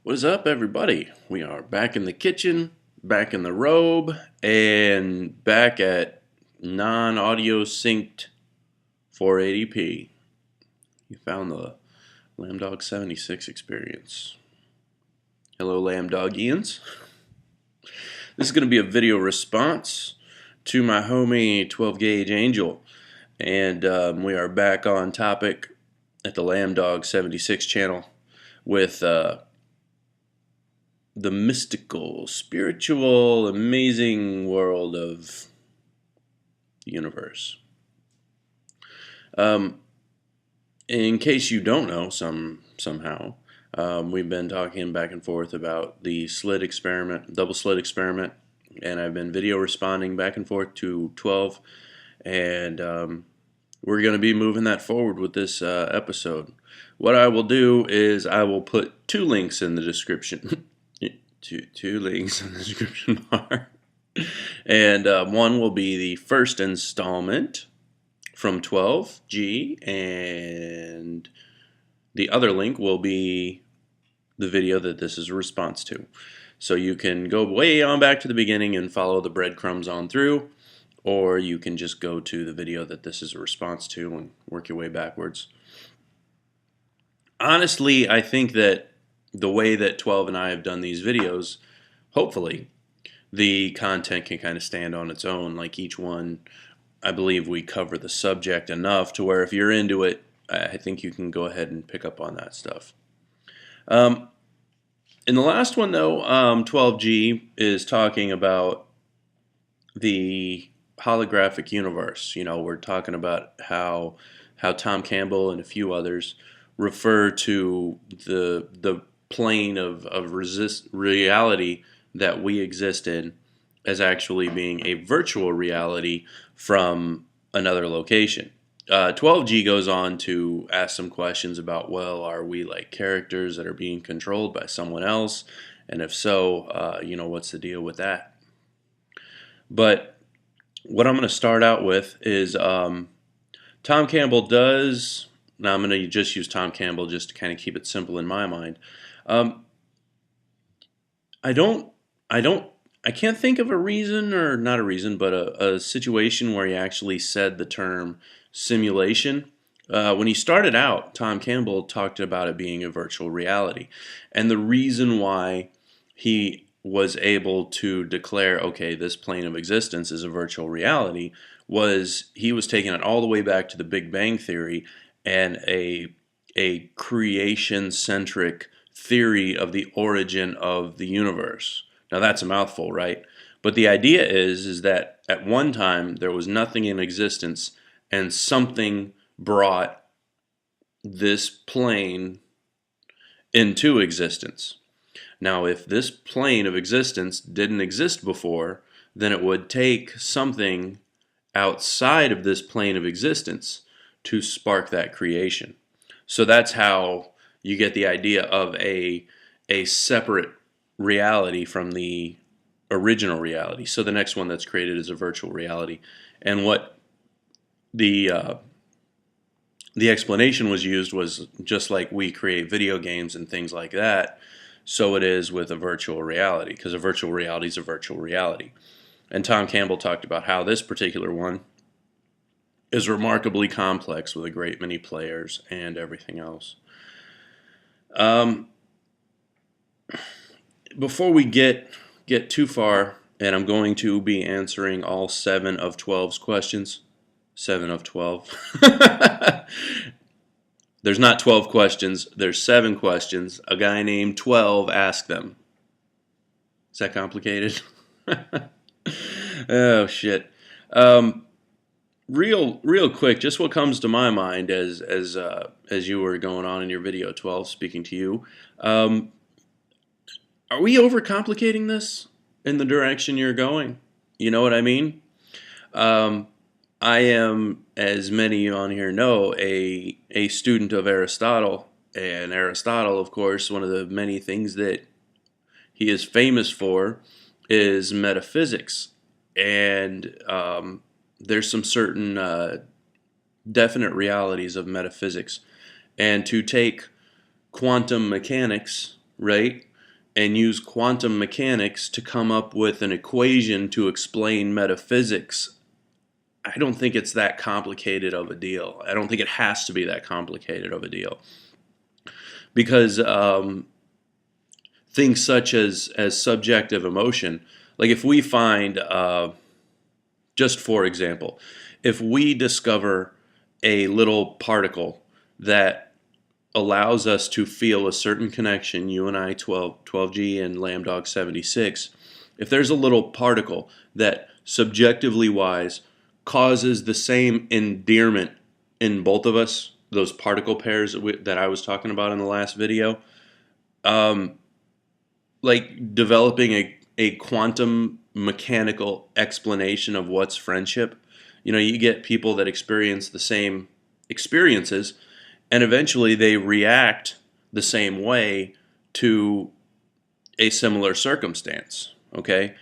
What's up, everybody? We are back in the kitchen, back in the robe, and back at non-audio synced 480p. You found the Lambdog 76 experience. Hello, Lambdogians. This is going to be a video response to my homie 12 Gauge Angel, and we are back on topic at the Lambdog 76 channel with the mystical, spiritual, amazing world of the universe. In case you don't know, somehow, we've been talking back and forth about the slit experiment, double slit experiment, and I've been video responding back and forth to 12, and we're going to be moving that forward with this episode. What I will do is I will put two links in the description. Two links in the description bar. And one will be the first installment from 12G, and the other link will be the video that this is a response to. So you can go way on back to the beginning and follow the breadcrumbs on through, or you can just go to the video that this is a response to and work your way backwards. Honestly, I think that the way that 12 and I have done these videos, hopefully, the content can kind of stand on its own. Like each one, I believe we cover the subject enough to where if you're into it, I think you can go ahead and pick up on that stuff. In the last one, though, 12G is talking about the holographic universe. You know, we're talking about how Tom Campbell and a few others refer to the plane of reality that we exist in as actually being a virtual reality from another location. 12G goes on to ask some questions about, well, are we like characters that are being controlled by someone else? And if so, you know, what's the deal with that? But what I'm going to start out with is Tom Campbell does. Now I'm going to just use Tom Campbell just to kind of keep it simple in my mind. I can't think of a reason, or not a reason, but a situation where he actually said the term simulation. When he started out, Tom Campbell talked about it being a virtual reality. And the reason why he was able to declare, okay, this plane of existence is a virtual reality, was he was taking it all the way back to the Big Bang Theory and a creation-centric theory of the origin of the universe. Now that's a mouthful, right? But the idea is that at one time there was nothing in existence and something brought this plane into existence. Now if this plane of existence didn't exist before, then it would take something outside of this plane of existence to spark that creation. So that's how you get the idea of a separate reality from the original reality. So the next one that's created is a virtual reality. And what the explanation was used was just like we create video games and things like that, so it is with a virtual reality, because a virtual reality is a virtual reality. And Tom Campbell talked about how this particular one is remarkably complex with a great many players and everything else. Before we get too far, and I'm going to be answering all 7 of 12's questions. 7 of 12. There's not 12 questions, there's 7 questions. A guy named 12 asked them. Is that complicated? Oh, shit. Real quick, just what comes to my mind as you were going on in your video, 12, speaking to you. Are we overcomplicating this in the direction you're going? You know what I mean? I am, as many on here know, a student of Aristotle. And Aristotle, of course, one of the many things that he is famous for is metaphysics. And there's some certain definite realities of metaphysics. And to take quantum mechanics, right, and use quantum mechanics to come up with an equation to explain metaphysics, I don't think it's that complicated of a deal. I don't think it has to be that complicated of a deal. Because things such as subjective emotion, like if we find, just for example, if we discover a little particle that allows us to feel a certain connection, you and I, 12G and Lambdog 76, if there's a little particle that subjectively wise causes the same endearment in both of us, those particle pairs that I was talking about in the last video, like developing a quantum mechanical explanation of what's friendship. You know, you get people that experience the same experiences, and eventually they react the same way to a similar circumstance, okay?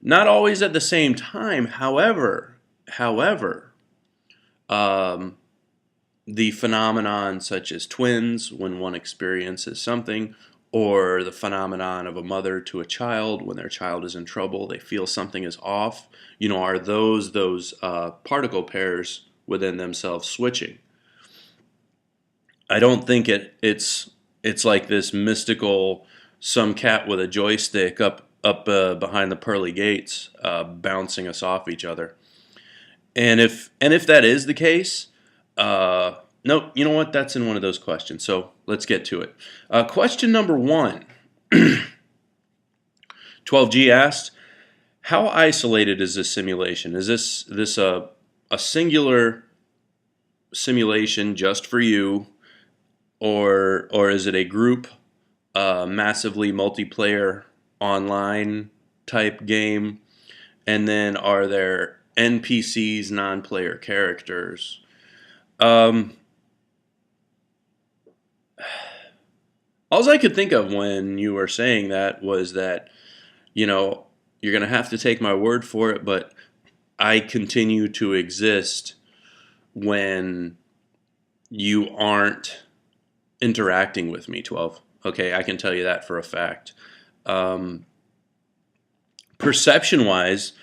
Not always at the same time, however, the phenomenon such as twins, when one experiences something, or the phenomenon of a mother to a child, when their child is in trouble, they feel something is off, you know, are those particle pairs within themselves switching. I don't think it's like this mystical, some cat with a joystick up behind the pearly gates, bouncing us off each other. And if that is the case, no, you know what? That's in one of those questions. So let's get to it. Question number 1. 12G asked, how isolated is this simulation? Is this a singular simulation just for you, or is it a group, massively multiplayer online type game? And then are there NPCs, non-player characters? All I could think of when you were saying that was that, you know, you're going to have to take my word for it, but I continue to exist when you aren't interacting with me, 12. Okay, I can tell you that for a fact. Perception-wise,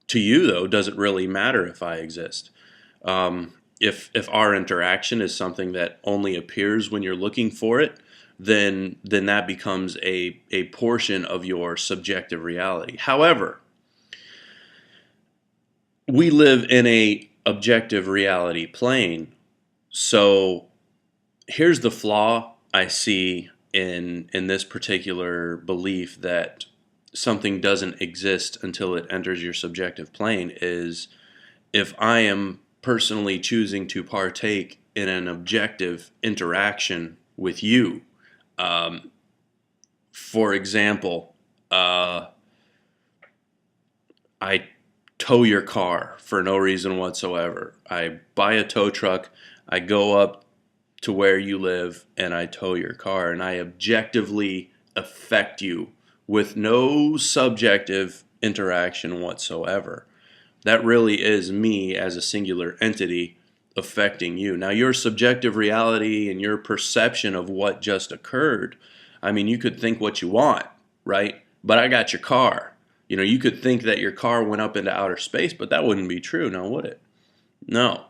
to you, though, does it really matter if I exist? If our interaction is something that only appears when you're looking for it, then that becomes a portion of your subjective reality. However, we live in a objective reality plane, so here's the flaw I see in this particular belief that something doesn't exist until it enters your subjective plane is if I am personally choosing to partake in an objective interaction with you. For example, I tow your car for no reason whatsoever. I buy a tow truck, I go up to where you live, and I tow your car, and I objectively affect you with no subjective interaction whatsoever. That really is me as a singular entity affecting you. Now, your subjective reality and your perception of what just occurred, I mean, you could think what you want, right? But I got your car. You know, you could think that your car went up into outer space, but that wouldn't be true, now would it? No.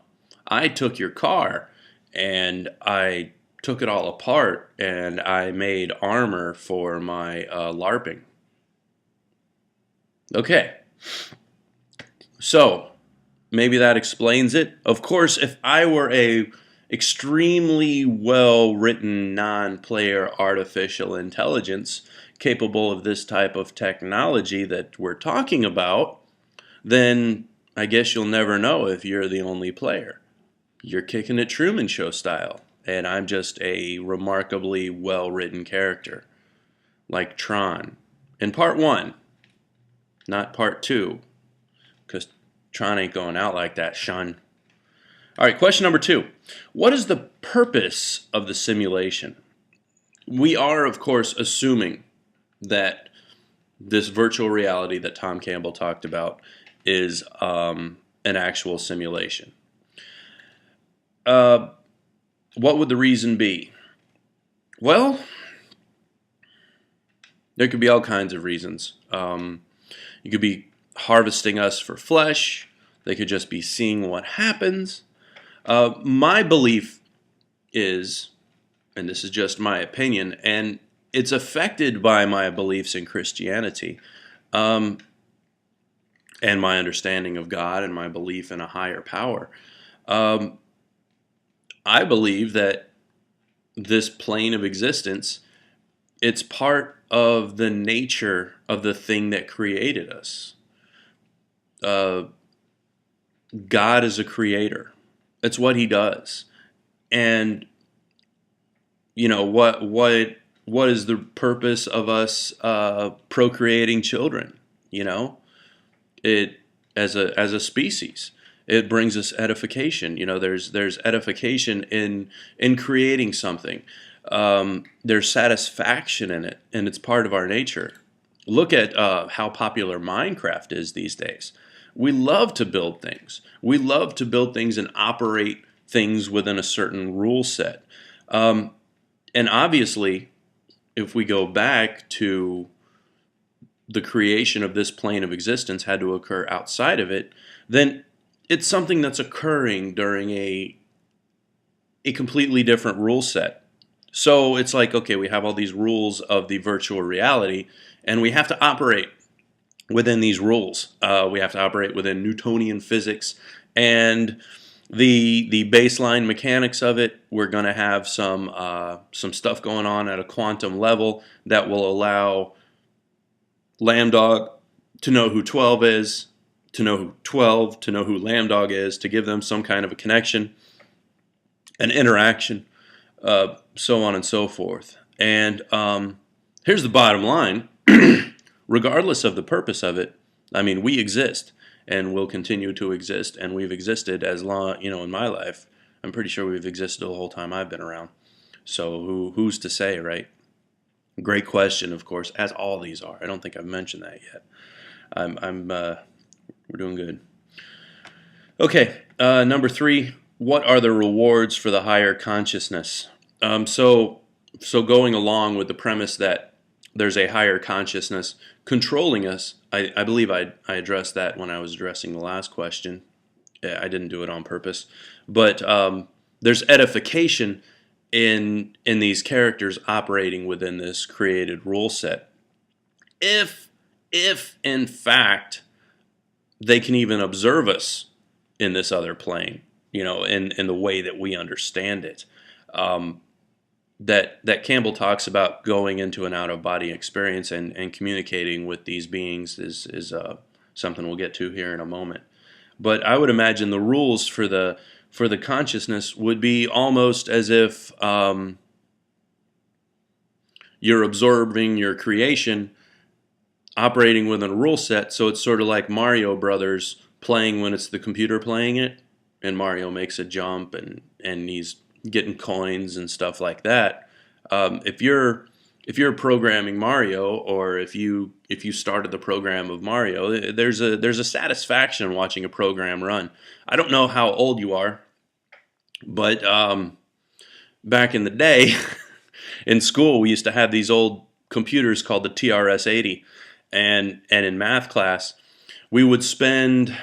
I took your car and I took it all apart and I made armor for my LARPing. Okay. So, maybe that explains it. Of course, if I were a extremely well-written non-player artificial intelligence capable of this type of technology that we're talking about, then I guess you'll never know if you're the only player. You're kicking it Truman Show style, and I'm just a remarkably well-written character, like Tron. In part 1, not part 2, because Tron ain't going out like that, Sean. All right, question number 2. What is the purpose of the simulation? We are, of course, assuming that this virtual reality that Tom Campbell talked about is an actual simulation. What would the reason be? Well, There could be all kinds of reasons. You could be harvesting us for flesh. They could just be seeing what happens. My belief is, and this is just my opinion, and it's affected by my beliefs in Christianity, and my understanding of God and my belief in a higher power. Um, I believe that this plane of existence, it's part of the nature of the thing that created us. Uh, God is a creator. It's what he does. And what is the purpose of us procreating children? You know, it as a species, it brings us edification. There's edification in creating something. There's satisfaction in it, and it's part of our nature. Look at how popular Minecraft is these days. We love to build things. We love to build things and operate things within a certain rule set. And obviously, if we go back to the creation of this plane of existence had to occur outside of it, then it's something that's occurring during a completely different rule set. So it's like, okay, we have all these rules of the virtual reality, and we have to operate within these rules. We have to operate within Newtonian physics and the baseline mechanics of it. We're going to have some stuff going on at a quantum level that will allow Lambdog to know who 12 is, to know who 12, to know who Lambdog is, to give them some kind of a connection, an interaction, so on and so forth. And here's the bottom line. Regardless of the purpose of it, I mean, we exist and will continue to exist, and we've existed as long, in my life. I'm pretty sure we've existed the whole time I've been around. So who's to say, right? Great question, of course, as all these are. I don't think I've mentioned that yet. We're doing good. Okay, number 3. What are the rewards for the higher consciousness? So going along with the premise that there's a higher consciousness controlling us, I believe I addressed that when I was addressing the last question. I didn't do it on purpose, but there's edification in these characters operating within this created rule set. If in fact they can even observe us in this other plane, in the way that we understand it. That Campbell talks about going into an out-of-body experience and communicating with these beings is something we'll get to here in a moment. But I would imagine the rules for the consciousness would be almost as if you're observing your creation operating within a rule set. So it's sort of like Mario Brothers playing when it's the computer playing it, and Mario makes a jump and he's getting coins and stuff like that. If you're programming Mario, or if you started the program of Mario, there's a satisfaction watching a program run. I don't know how old you are, but back in the day, in school we used to have these old computers called the TRS-80, and in math class we would spend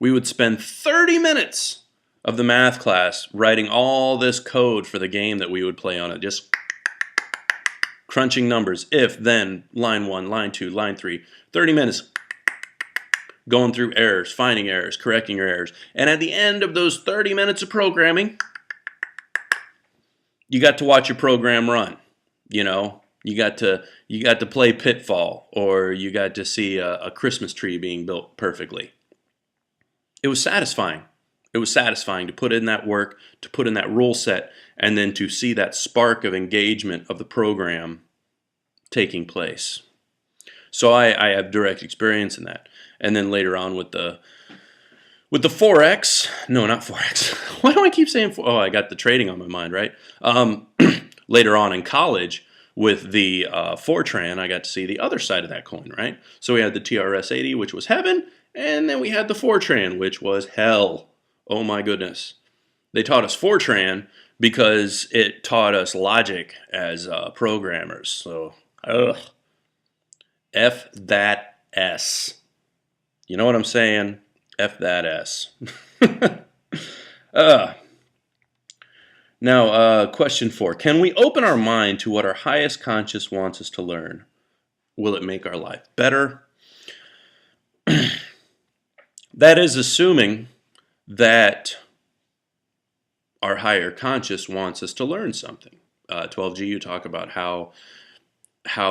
30 minutes of the math class writing all this code for the game that we would play on it, just crunching numbers, if, then, line 1, line 2, line 3, 30 minutes going through errors, finding errors, correcting your errors. And at the end of those 30 minutes of programming, you got to watch your program run. You got to play Pitfall, or you got to see a Christmas tree being built perfectly. It was satisfying. It was satisfying to put in that work, to put in that rule set, and then to see that spark of engagement of the program taking place. So I have direct experience in that. And then later on with the 4X, no, not 4X. Why do I keep saying 4? Oh, I got the trading on my mind, right? Later on in college with the Fortran, I got to see the other side of that coin, right? So we had the TRS-80, which was heaven, and then we had the Fortran, which was hell. Oh my goodness. They taught us Fortran because it taught us logic as programmers. So, F that S. You know what I'm saying? F that S. uh, Now, question 4. Can we open our mind to what our highest conscious wants us to learn? Will it make our life better? That is assuming that our higher conscious wants us to learn something. 12G, you talk about how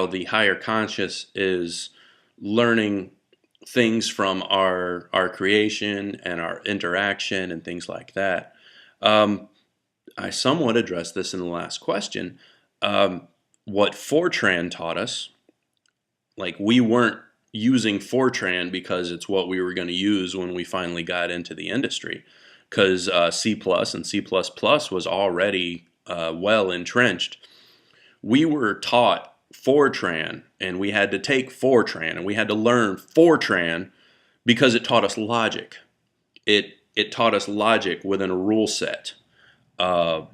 the higher conscious is learning things from our creation and our interaction and things like that. I somewhat addressed this in the last question. What Fortran taught us, like we weren't using Fortran because it's what we were going to use when we finally got into the industry, because C++ and C++ was already well entrenched. We were taught Fortran, and we had to take Fortran, and we had to learn Fortran because it taught us logic. It taught us logic within a rule set, and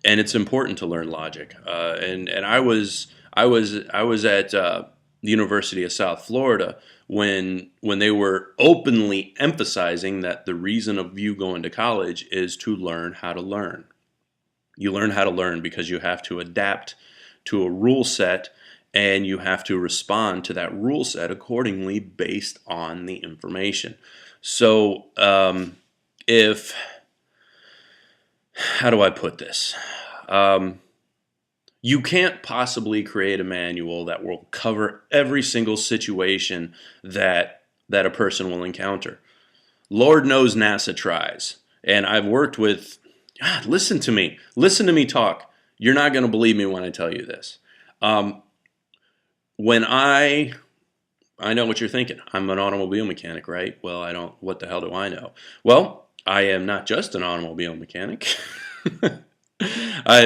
it's important to learn logic. And I was at the University of South Florida when they were openly emphasizing that the reason of you going to college is to learn how to learn. You learn how to learn because you have to adapt to a rule set, and you have to respond to that rule set accordingly based on the information. So how do I put this? You can't possibly create a manual that will cover every single situation that a person will encounter. Lord knows NASA tries. And I've worked with, God, listen to me talk. You're not going to believe me when I tell you this. When I know what you're thinking. I'm an automobile mechanic, right? Well, what the hell do I know? Well, I am not just an automobile mechanic. I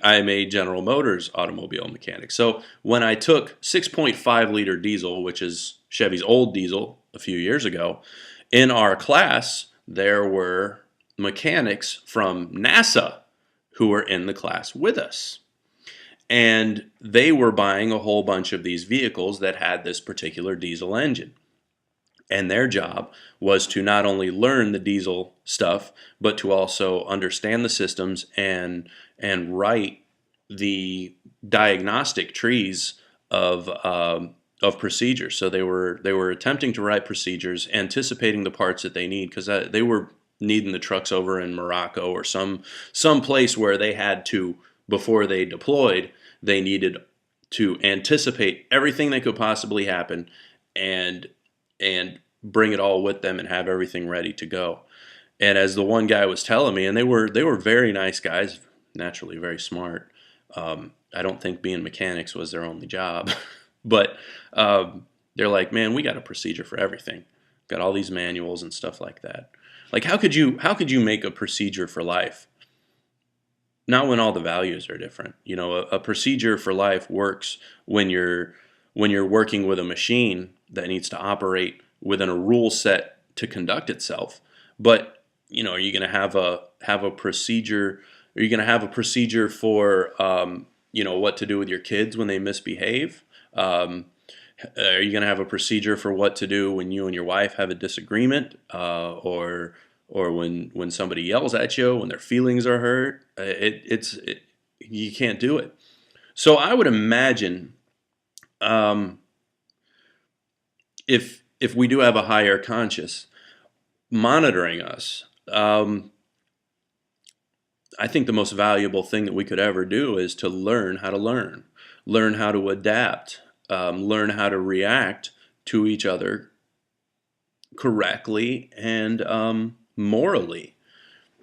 am a General Motors automobile mechanic. So when I took 6.5 liter diesel, which is Chevy's old diesel a few years ago, in our class, there were mechanics from NASA who were in the class with us. And they were buying a whole bunch of these vehicles that had this particular diesel engine. And their job was to not only learn the diesel stuff, but to also understand the systems and write the diagnostic trees of procedures. So they were attempting to write procedures, anticipating the parts that they need, because they were needing the trucks over in Morocco or some place where they had to, before they deployed, they needed to anticipate everything that could possibly happen and bring it all with them and have everything ready to go. And as the one guy was telling me, and they were very nice guys, naturally very smart. I don't think being mechanics was their only job, but they're like, man, we got a procedure for everything. Got all these manuals and stuff like that. Like, how could you make a procedure for life? Not when all the values are different. You know, a procedure for life works when you're working with a machine that needs to operate within a rule set to conduct itself. But, you know, are you going to have a procedure? Are you going to have a procedure for what to do with your kids when they misbehave? Are you going to have a procedure for what to do when you and your wife have a disagreement, or when somebody yells at you, when their feelings are hurt? You can't do it. So I would imagine if we do have a higher conscious monitoring us, I think the most valuable thing that we could ever do is to learn how to learn how to adapt, learn how to react to each other correctly and morally.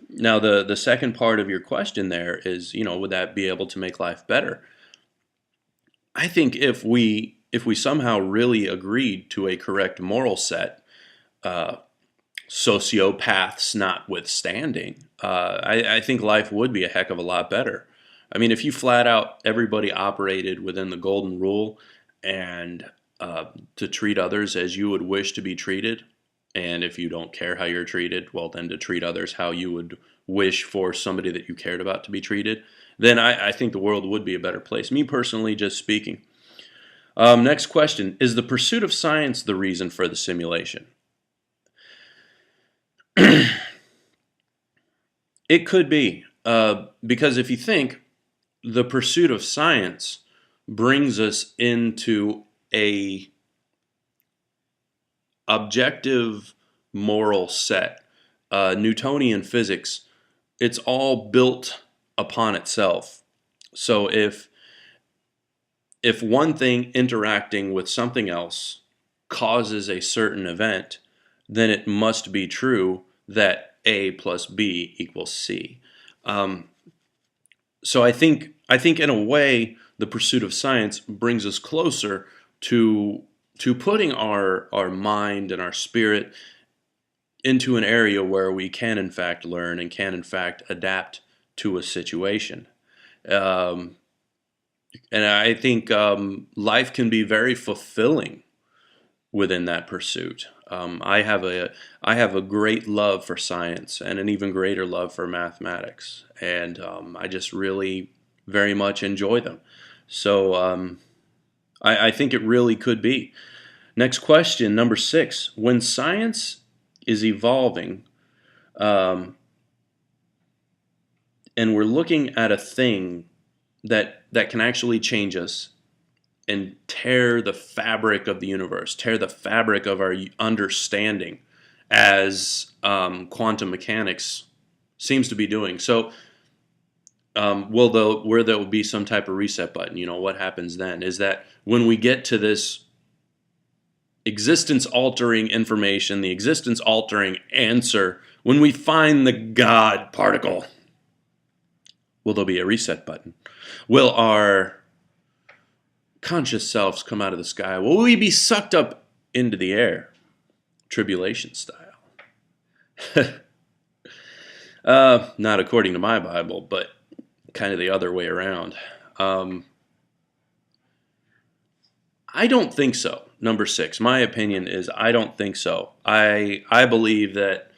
Now, the second part of your question there is, would that be able to make life better? I think if we somehow really agreed to a correct moral set, sociopaths notwithstanding, I think life would be a heck of a lot better. I mean, if you flat out everybody operated within the golden rule and to treat others as you would wish to be treated, and if you don't care how you're treated, well, then to treat others how you would wish for somebody that you cared about to be treated, then I think the world would be a better place. Me personally, just speaking. Next question. Is the pursuit of science the reason for the simulation? It could be. Because if you think, the pursuit of science brings us into a objective moral set. Newtonian physics, it's all built upon itself. So if one thing interacting with something else causes a certain event, then it must be true that A plus B equals C. So I think in a way the pursuit of science brings us closer to putting our mind and our spirit into an area where we can in fact learn and can in fact adapt to a situation. Um, and I think life can be very fulfilling within that pursuit. I have a great love for science and an even greater love for mathematics, and I just really very much enjoy them. So I think it really could be. Next question, number 6. When science is evolving, um, and we're looking at a thing that can actually change us and tear the fabric of the universe, tear the fabric of our understanding, as quantum mechanics seems to be doing. So, where there will be some type of reset button, what happens then is that when we get to this existence altering information, the existence altering answer, when we find the God particle, will there be a reset button? Will our conscious selves come out of the sky? Will we be sucked up into the air, tribulation style? Not according to my Bible, but kind of the other way around. I don't think so. Number 6, my opinion is I don't think so. I believe that,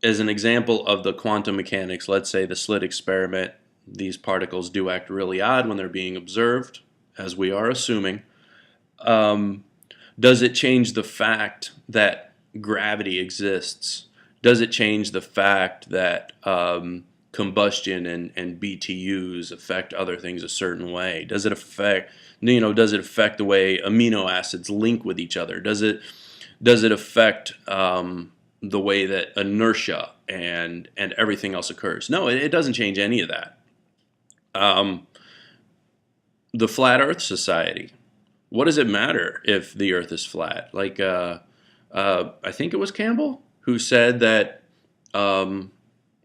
as an example of the quantum mechanics, let's say the slit experiment, these particles do act really odd when they're being observed, as we are assuming. Does it change the fact that gravity exists? Does it change the fact that combustion and BTUs affect other things a certain way? Does it affect the way amino acids link with each other? Does it affect the way that inertia and everything else occurs? No, it doesn't change any of that. The Flat Earth Society. What does it matter if the Earth is flat? Like, I think it was Campbell who said that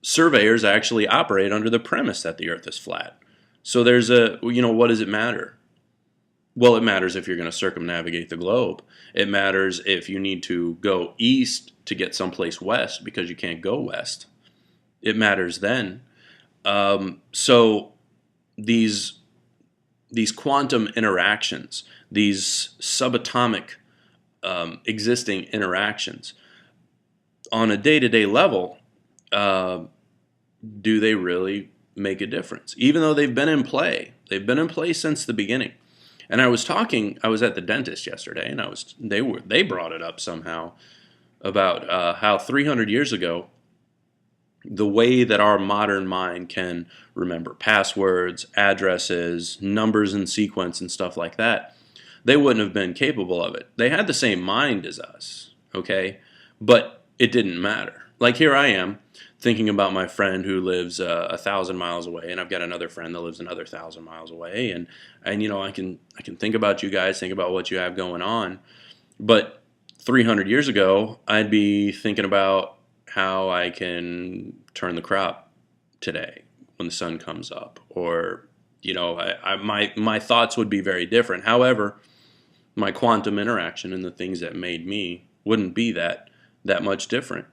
surveyors actually operate under the premise that the Earth is flat. So what does it matter? Well, it matters if you're going to circumnavigate the globe. It matters if you need to go east to get someplace west because you can't go west. It matters then. So these quantum interactions, these subatomic existing interactions, on a day-to-day level, do they really make a difference? Even though they've been in play since the beginning. And I was at the dentist yesterday, and they brought it up somehow about how 300 years ago, the way that our modern mind can remember passwords, addresses, numbers in sequence, and stuff like that, they wouldn't have been capable of it. They had the same mind as us, okay? But it didn't matter. Like, here I am thinking about my friend who lives 1,000 miles away, and I've got another friend that lives another 1,000 miles away, and I can think about you guys, think about what you have going on. But 300 years ago, I'd be thinking about how I can turn the crop today when the sun comes up, or my thoughts would be very different. However, my quantum interaction and the things that made me wouldn't be that much different,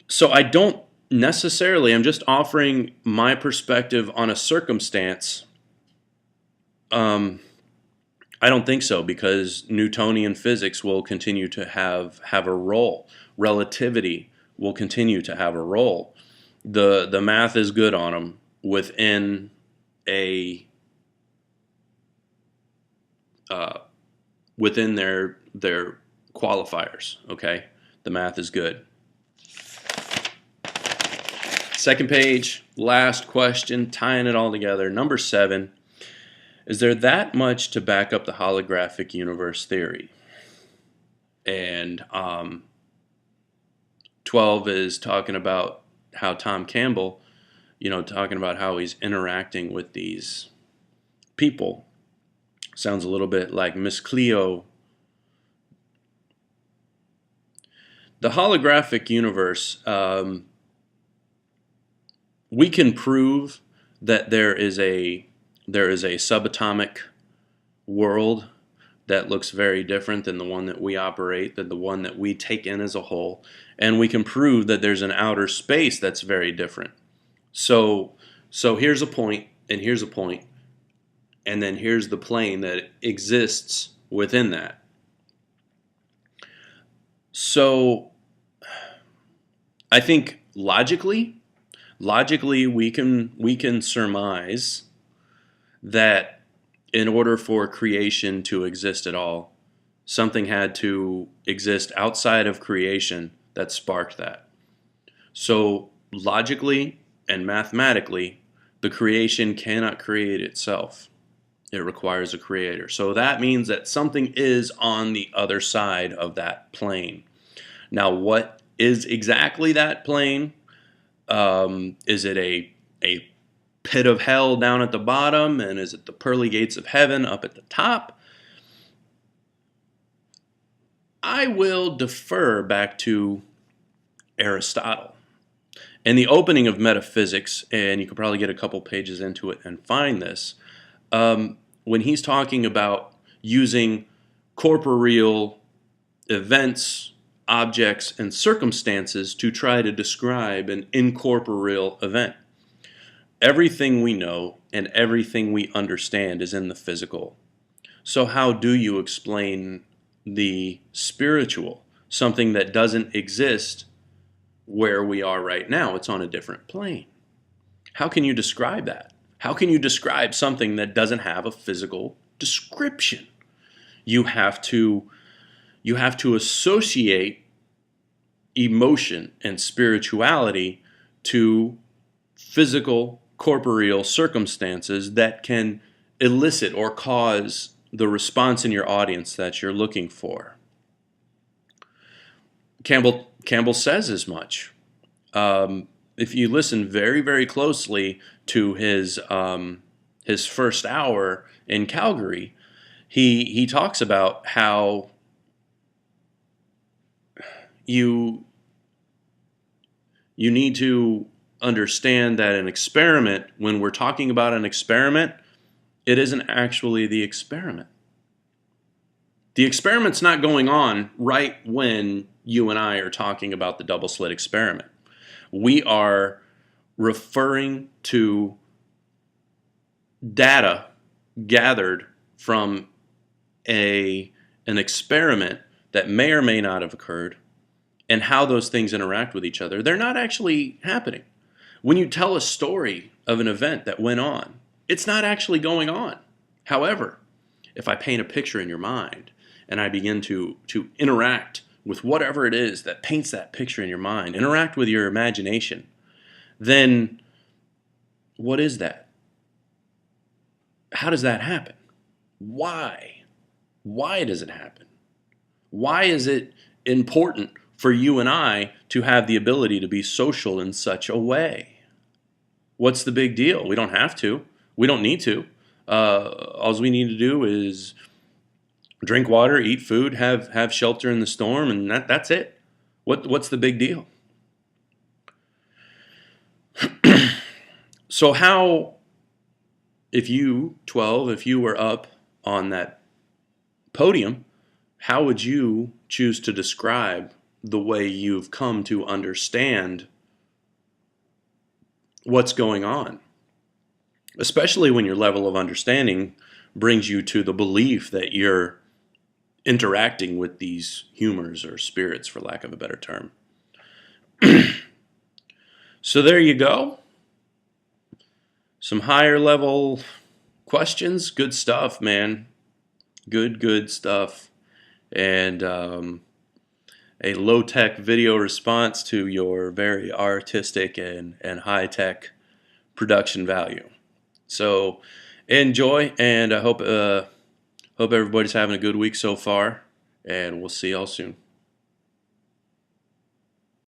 So I don't necessarily. I'm just offering my perspective on a circumstance. I don't think so, because Newtonian physics will continue to have a role. Relativity will continue to have a role. The math is good on them within a uh, within their qualifiers. Okay, the math is good. Second page, last question, tying it all together. Number 7, is there that much to back up the holographic universe theory? And 12 is talking about how Tom Campbell, talking about how he's interacting with these people. Sounds a little bit like Miss Cleo. The holographic universe, we can prove that there is a subatomic world that looks very different than the one that we operate, than the one that we take in as a whole, and we can prove that there's an outer space that's very different. So here's a point, and here's a point, and then here's the plane that exists within that. So I think logically we can surmise that in order for creation to exist at all, something had to exist outside of creation that sparked that. So logically and mathematically, the creation cannot create itself. It requires a creator. So that means that something is on the other side of that plane. Now, what is exactly that plane? Is it a pit of hell down at the bottom, and is it the pearly gates of heaven up at the top? I will defer back to Aristotle. In the opening of Metaphysics, and you could probably get a couple pages into it and find this, when he's talking about using corporeal events, objects, and circumstances to try to describe an incorporeal event. Everything we know and everything we understand is in the physical. So how do you explain the spiritual, something that doesn't exist where we are right now? It's on a different plane. How can you describe that? How can you describe something that doesn't have a physical description? You have to associate emotion and spirituality to physical, corporeal circumstances that can elicit or cause the response in your audience that you're looking for. Campbell says as much. If you listen very, very closely to his first hour in Calgary, he talks about how you need to understand that an experiment, when we're talking about an experiment, it isn't actually the experiment. The experiment's not going on right when you and I are talking about the double slit experiment. We are referring to data gathered from an experiment that may or may not have occurred, and how those things interact with each other. They're not actually happening. When you tell a story of an event that went on, it's not actually going on. However, if I paint a picture in your mind and I begin to interact with whatever it is that paints that picture in your mind, interact with your imagination, then what is that? How does that happen? Why? Why does it happen? Why is it important for you and I to have the ability to be social in such a way? What's the big deal? We don't have to. We don't need to. All we need to do is drink water, eat food, have shelter in the storm, and that's it. What's the big deal? So how, if you were up on that podium, how would you choose to describe the way you've come to understand what's going on? Especially when your level of understanding brings you to the belief that you're interacting with these humors or spirits, for lack of a better term. So there you go. Some higher level questions. Good stuff, man. good stuff, and a low-tech video response to your very artistic and high-tech production value. So enjoy, and I hope everybody's having a good week so far, and we'll see y'all soon.